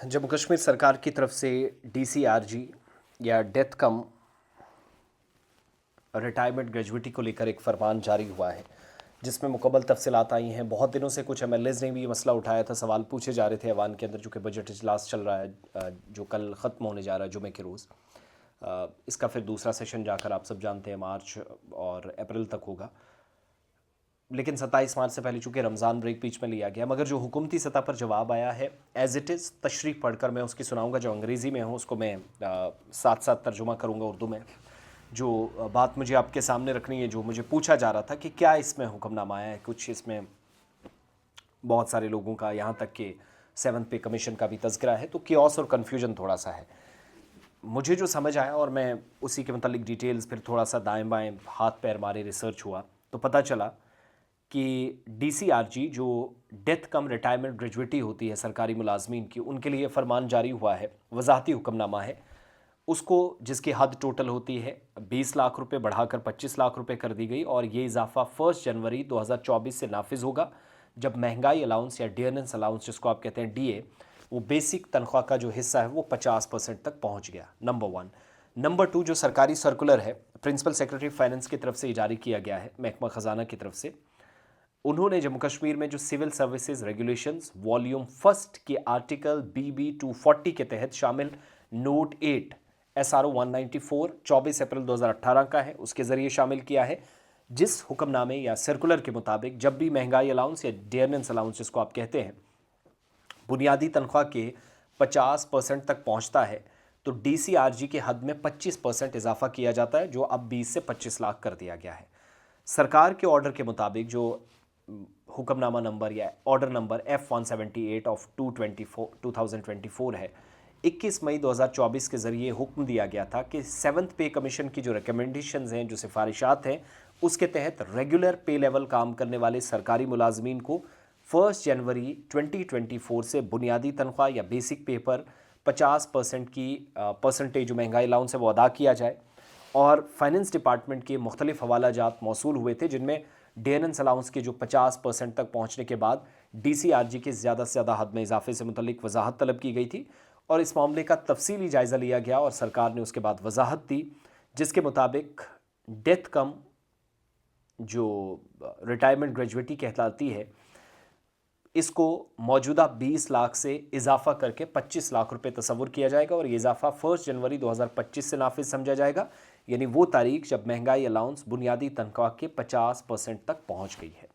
जम्मू कश्मीर सरकार की तरफ से डीसीआरजी या डेथ कम रिटायरमेंट ग्रेजुएटी को लेकर एक फरमान जारी हुआ है, जिसमें मुकम्मल तफसीलात आई हैं। बहुत दिनों से कुछ एमएलएज ने भी ये मसला उठाया था, सवाल पूछे जा रहे थे ऐवान के अंदर, जो कि बजट इजलास चल रहा है, जो कल ख़त्म होने जा रहा है जुमे के रोज़। इसका फिर दूसरा सेशन जाकर आप सब जानते हैं मार्च और अप्रैल तक होगा, लेकिन 27 मार्च से पहले चूंकि रमज़ान ब्रेक बीच में लिया गया। मगर जो हुकूमती सतह पर जवाब आया है एज़ इट इज़ तशरीह पढ़कर मैं उसकी सुनाऊंगा। जो अंग्रेज़ी में हो उसको मैं साथ साथ तर्जुमा करूंगा उर्दू में। जो बात मुझे आपके सामने रखनी है, जो मुझे पूछा जा रहा था कि क्या इसमें हुक्मनामा आया है, कुछ इसमें बहुत सारे लोगों का, यहाँ तक कि 7th पे कमीशन का भी तज़किरा है, तो कियोस और कन्फ्यूजन थोड़ा सा है। मुझे जो समझ आया और मैं उसी के मतलब डिटेल्स फिर थोड़ा सा दाएं बाएं हाथ पैर मारे रिसर्च हुआ, तो पता चला कि डीसीआरजी जो डेथ कम रिटायरमेंट ग्रेजुएटी होती है सरकारी मुलाजमीन की, उनके लिए फरमान जारी हुआ है, वजाहती हुक्मनामा है। उसको जिसकी हद टोटल होती है 20 लाख रुपए बढ़ाकर 25 लाख रुपए कर दी गई, और ये इजाफा 1 जनवरी 2024 से नाफिज होगा, जब महंगाई अलाउंस या डियरनेंस अलाउंस जिसको आप कहते हैं डीए, वो बेसिक तनख्वाह का जो हिस्सा है वो 50% तक पहुंच गया। नंबर 1। नंबर 2, जो सरकारी सर्कुलर है प्रिंसिपल सेक्रेटरी फाइनेंस की तरफ से जारी किया गया है, महकमा ख़जाना की तरफ से, उन्होंने जम्मू कश्मीर में जो civil services regulations volume first के आर्टिकल BB 240 के तहत शामिल नोट 8 SRO 194 24 अप्रैल 2018 का है, उसके ज़रिए शामिल किया है, जिस हुक्मनामे या सर्कुलर के मुताबिक जब भी महंगाई अलाउंस या डियरनेंस अलाउंस जिसको आप कहते हैं बुनियादी तनख्वाह के 50% तक पहुंचता है, तो डीसीआरजी के हद में 25% इजाफा किया जाता है, जो अब 20 से 25 लाख कर दिया गया है। सरकार के ऑर्डर के मुताबिक जो हुक्मनामा नंबर या ऑर्डर नंबर F178 ऑफ 2024 है, 21 मई 2024 के ज़रिए हुक्म दिया गया था कि 7th पे कमीशन की जो रिकमेंडेशंस हैं, जो सिफारिशात हैं, उसके तहत रेगुलर पे लेवल काम करने वाले सरकारी मुलाजमीन को 1 जनवरी 2024 से बुनियादी तनख्वाह या बेसिक पे पर 50% की परसेंटेज जो महंगाई अलाउंस है वो अदा किया जाए। और फाइनेंस डिपार्टमेंट के मुख्तलिफ हवाला जात मौसूल हुए थे, जिनमें डियरनेंस अलाउंस के जो 50% तक पहुँचने के बाद डीसीआरजी के ज़्यादा से ज़्यादा हद में इजाफे से मुतल्लिक वजाहत तलब की गई थी, और इस मामले का तफसीली जायज़ा लिया गया और सरकार ने उसके बाद वजाहत दी, जिसके मुताबिक डेथ कम जो रिटायरमेंट ग्रेजुएटी कहलाती है, इसको मौजूदा 20 लाख से इजाफा करके 25 लाख रुपए तस्वुर किया जाएगा, और ये इजाफा 1 जनवरी 2025 से नाफिज समझा जाएगा, यानी वो तारीख जब महंगाई अलाउंस बुनियादी तनख्वाह के 50% तक पहुंच गई है।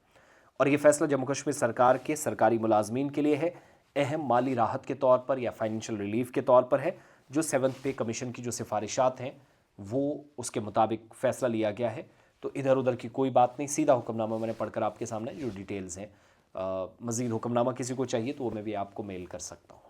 और ये फैसला जम्मू कश्मीर सरकार के सरकारी मुलाजमीन के लिए है, अहम माली राहत के तौर पर या फाइनेंशियल रिलीफ के तौर पर है। जो 7th पे कमीशन की जो सिफारिशात हैं वो उसके मुताबिक फ़ैसला लिया गया है। तो इधर उधर की कोई बात नहीं, सीधा हुक्मनामा मैंने पढ़कर आपके सामने जो डिटेल्स हैं। मज़ीद हुक्मनामा किसी को चाहिए तो वो मैं भी आपको मेल कर सकता हूँ।